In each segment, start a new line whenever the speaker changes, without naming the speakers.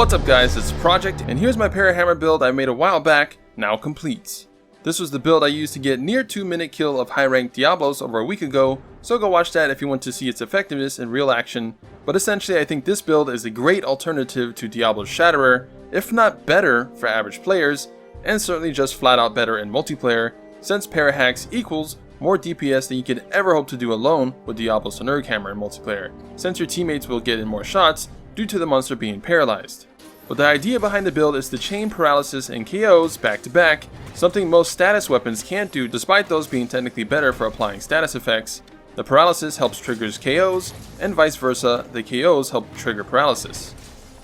What's up guys, it's Project, and here's my Parahammer build I made a while back, now complete. This was the build I used to get near 2-minute kill of high-ranked Diablos over a week ago, so go watch that if you want to see its effectiveness in real action. But essentially I think this build is a great alternative to Diablo's Shatterer, if not better for average players, and certainly just flat out better in multiplayer, since Parahax equals more DPS than you could ever hope to do alone with Diablo's Hammer in multiplayer, since your teammates will get in more shots due to the monster being paralyzed. But the idea behind the build is to chain paralysis and KOs back to back, something most status weapons can't do despite those being technically better for applying status effects. The paralysis helps triggers KOs, and vice versa, the KOs help trigger paralysis.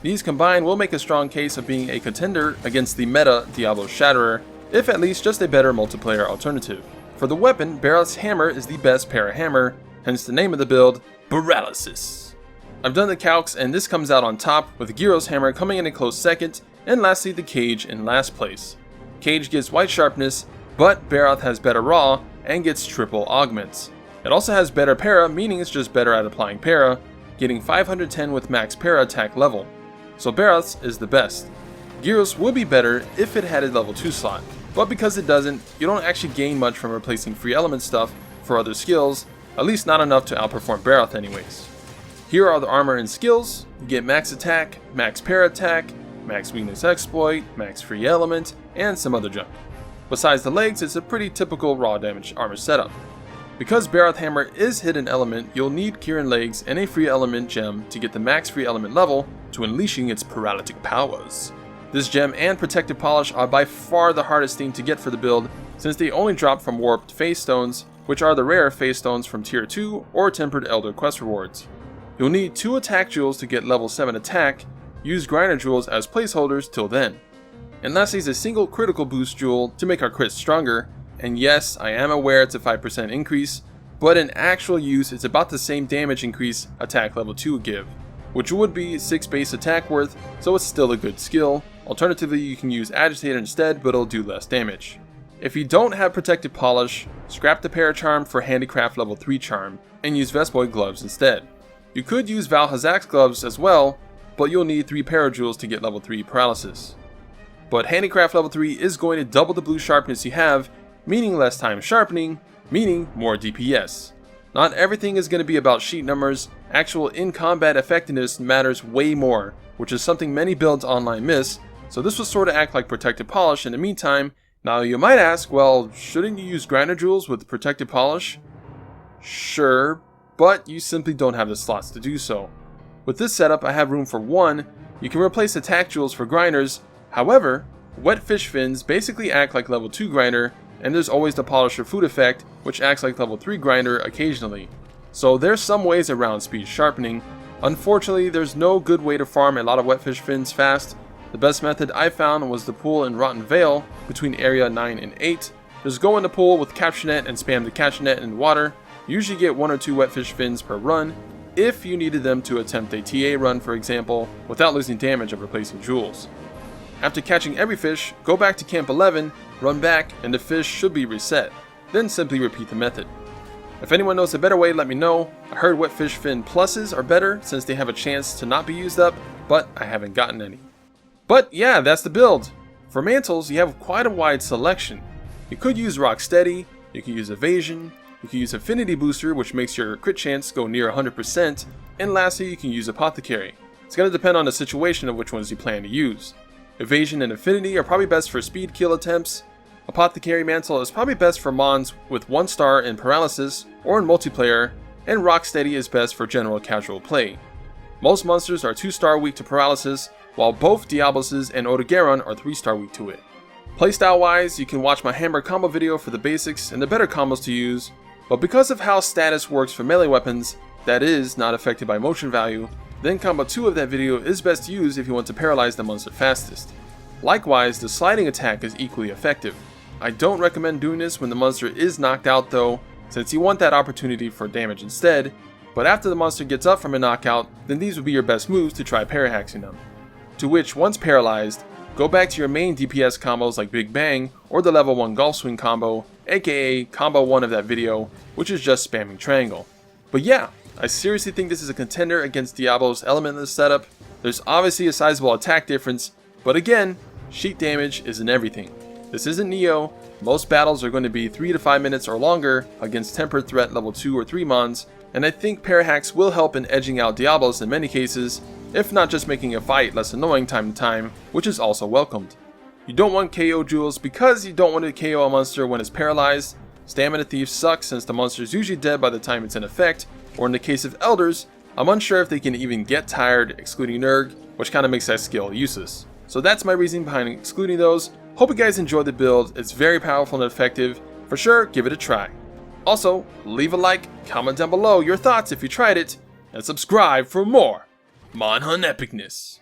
These combined will make a strong case of being a contender against the meta Diablo Shatterer, if at least just a better multiplayer alternative. For the weapon, Barralysis Hammer is the best Parahammer, hence the name of the build, Barralysis. I've done the calcs and this comes out on top, with Gyro's Hammer coming in a close second, and lastly the Cage in last place. Cage gets white sharpness, but Barralysis has better raw and gets triple augments. It also has better para, meaning it's just better at applying para, getting 510 with max para attack level. So Barralysis is the best. Gyro's would be better if it had a level 2 slot, but because it doesn't, you don't actually gain much from replacing free element stuff for other skills, at least not enough to outperform Barralysis anyways. Here are the armor and skills. You get max attack, max para attack, max weakness exploit, max free element, and some other junk. Besides the legs, it's a pretty typical raw damage armor setup. Because Barralysis Hammer is hidden element, you'll need Kieran legs and a free element gem to get the max free element level to unleashing its paralytic powers. This gem and protective polish are by far the hardest thing to get for the build, since they only drop from warped phase stones, which are the rare phase stones from tier 2 or tempered elder quest rewards. You'll need 2 attack jewels to get level 7 attack, use grinder jewels as placeholders till then. And lastly is a single critical boost jewel to make our crits stronger, and yes, I am aware it's a 5% increase, but in actual use it's about the same damage increase attack level 2 would give, which would be 6 base attack worth, so it's still a good skill. Alternatively, you can use Agitator instead, but it'll do less damage. If you don't have Protective Polish, scrap the Paracharm for Handicraft level 3 charm, and use Vespoid gloves instead. You could use Valhazak's gloves as well, but you'll need 3 Parajewels to get level 3 Paralysis. But Handicraft level 3 is going to double the blue sharpness you have, meaning less time sharpening, meaning more DPS. Not everything is going to be about sheet numbers, actual in-combat effectiveness matters way more, which is something many builds online miss, so this will sort of act like Protective Polish in the meantime. Now you might ask, well, shouldn't you use Grinder Jewels with Protective Polish? Sure, but you simply don't have the slots to do so. With this setup I have room for 1, you can replace attack jewels for grinders, however, wet fish fins basically act like level 2 grinder, and there's always the Polisher food effect, which acts like level 3 grinder occasionally. So there's some ways around speed sharpening. Unfortunately, there's no good way to farm a lot of wet fish fins fast. The best method I found was the pool in Rotten Vale between area 9 and 8. Just go in the pool with capture net and spam the capture net in water. You usually get 1 or 2 wet fish fins per run, if you needed them to attempt a TA run for example, without losing damage of replacing jewels. After catching every fish, go back to camp 11, run back, and the fish should be reset. Then simply repeat the method. If anyone knows a better way, let me know. I heard wet fish fin pluses are better since they have a chance to not be used up, but I haven't gotten any. But yeah, that's the build. For mantles, you have quite a wide selection. You could use Rock Steady, you can use Evasion, you can use Affinity Booster, which makes your crit chance go near 100%, and lastly you can use Apothecary. It's going to depend on the situation of which ones you plan to use. Evasion and Affinity are probably best for speed kill attempts. Apothecary Mantle is probably best for mons with 1 star in Paralysis or in multiplayer, and Rock Steady is best for general casual play. Most monsters are 2-star weak to Paralysis, while both Diabloses and Odogaron are 3-star weak to it. Playstyle wise, you can watch my hammer combo video for the basics and the better combos to use, but because of how status works for melee weapons, that is, not affected by motion value, then combo 2 of that video is best to use if you want to paralyze the monster fastest. Likewise, the sliding attack is equally effective. I don't recommend doing this when the monster is knocked out though, since you want that opportunity for damage instead, but after the monster gets up from a knockout, then these would be your best moves to try parahaxing them. To which, once paralyzed, go back to your main DPS combos like Big Bang or the level 1 Golf Swing combo, aka combo 1 of that video, which is just spamming triangle. But yeah, I seriously think this is a contender against Diablo's elementless setup. There's obviously a sizable attack difference, but again, sheet damage isn't everything. This isn't Neo. Most battles are going to be 3 to 5 minutes or longer against tempered threat level 2 or 3 mons, and I think parahacks will help in edging out Diablos in many cases, if not just making a fight less annoying time to time, which is also welcomed. You don't want KO jewels because you don't want to KO a monster when it's paralyzed. Stamina Thief sucks since the monster is usually dead by the time it's in effect, or in the case of Elders, I'm unsure if they can even get tired excluding Nurg, which kind of makes that skill useless. So that's my reasoning behind excluding those. Hope you guys enjoyed the build. It's very powerful and effective. For sure, give it a try. Also, leave a like, comment down below your thoughts if you tried it, and subscribe for more Mon Hunt epicness.